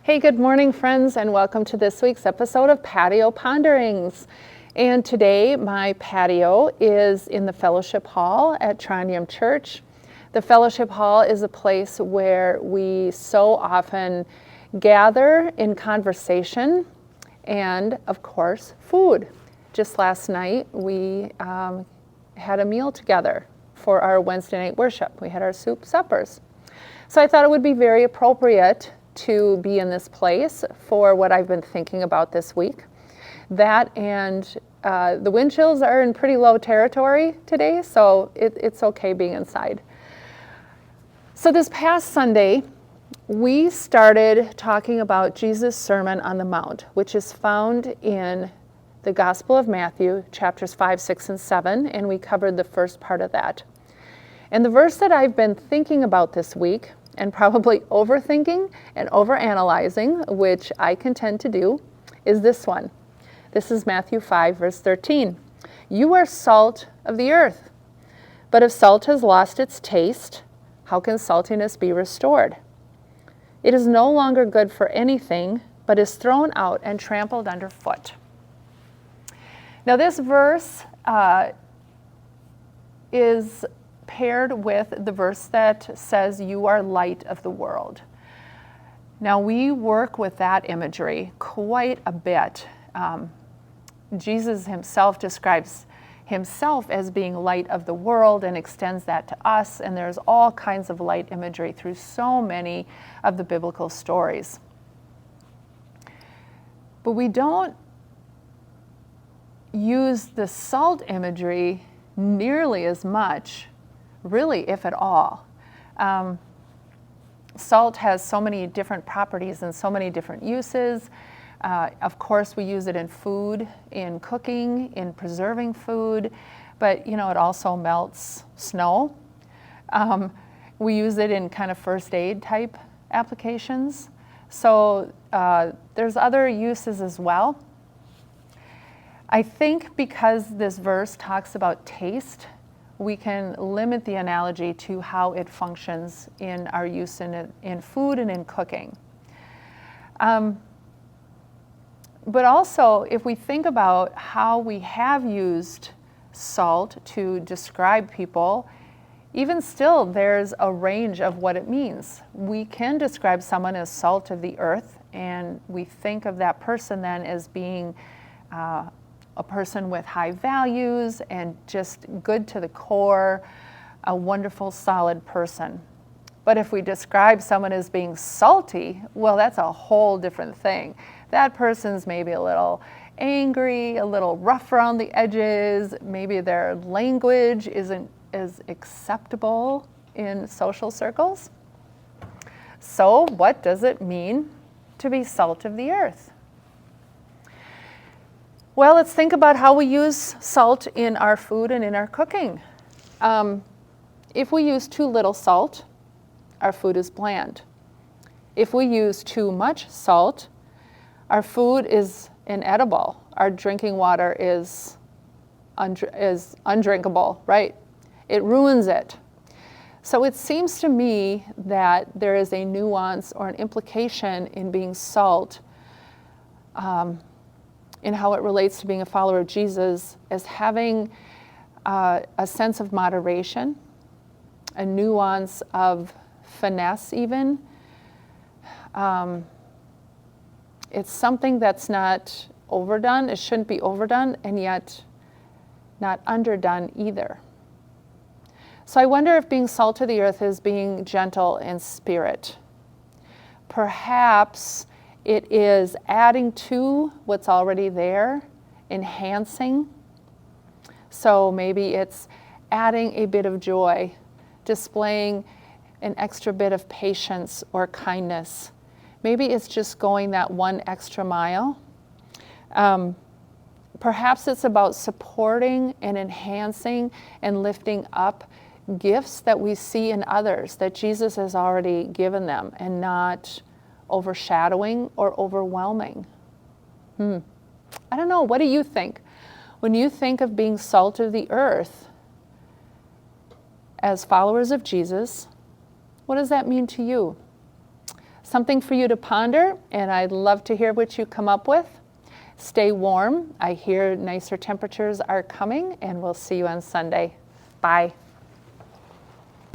Hey, good morning, friends, and welcome to this week's episode of Patio Ponderings. And today, my patio is in the Fellowship Hall at Trondheim Church. The Fellowship Hall is a place where we so often gather in conversation and, of course, food. Just last night, we had a meal together for our Wednesday night worship. We had our soup suppers. So I thought it would be very appropriate to be in this place for what I've been thinking about this week. That and the wind chills are in pretty low territory today, so it's okay being inside. So this past Sunday, we started talking about Jesus' Sermon on the Mount, which is found in the Gospel of Matthew, chapters 5, 6, and 7, and we covered the first part of that. And the verse that I've been thinking about this week, and probably overthinking and overanalyzing, which I can tend to do, is this one. This is Matthew 5, verse 13. You are salt of the earth, but if salt has lost its taste, how can saltiness be restored? It is no longer good for anything, but is thrown out and trampled underfoot. Now this verse is paired with the verse that says, you are light of the world. Now we work with that imagery quite a bit. Jesus himself describes himself as being light of the world and extends that to us, and there's all kinds of light imagery through so many of the biblical stories. But we don't use the salt imagery nearly as much, really, if at all. Salt has so many different properties and so many different uses. Of course, we use it in food, in cooking, in preserving food, but it also melts snow. We use it in kind of first aid type applications. So there's other uses as well. I think because this verse talks about taste, we can limit the analogy to how it functions in our use in food and in cooking. But also, if we think about how we have used salt to describe people, even still, there's a range of what it means. We can describe someone as salt of the earth, and we think of that person then as being a person with high values and just good to the core, a wonderful, solid person. But if we describe someone as being salty, well, that's a whole different thing. That person's maybe a little angry, a little rough around the edges, maybe their language isn't as acceptable in social circles. So what does it mean to be salt of the earth? Well, let's think about how we use salt in our food and in our cooking. If we use too little salt, our food is bland. If we use too much salt, our food is inedible. Our drinking water is undrinkable, right? It ruins it. So it seems to me that there is a nuance or an implication in being salt in how it relates to being a follower of Jesus as having a sense of moderation, a nuance of finesse even. It's something that's not overdone. It shouldn't be overdone, and yet not underdone either. So I wonder if being salt of the earth is being gentle in spirit. Perhaps it is adding to what's already there, enhancing. So maybe it's adding a bit of joy, displaying an extra bit of patience or kindness. Maybe it's just going that one extra mile. Perhaps it's about supporting and enhancing and lifting up gifts that we see in others that Jesus has already given them and not overshadowing or overwhelming. I don't know. What do you think? When you think of being salt of the earth as followers of Jesus, what does that mean to you? something for you to ponder, and I'd love to hear what you come up with. Stay warm. I hear nicer temperatures are coming, and we'll see you on Sunday. Bye.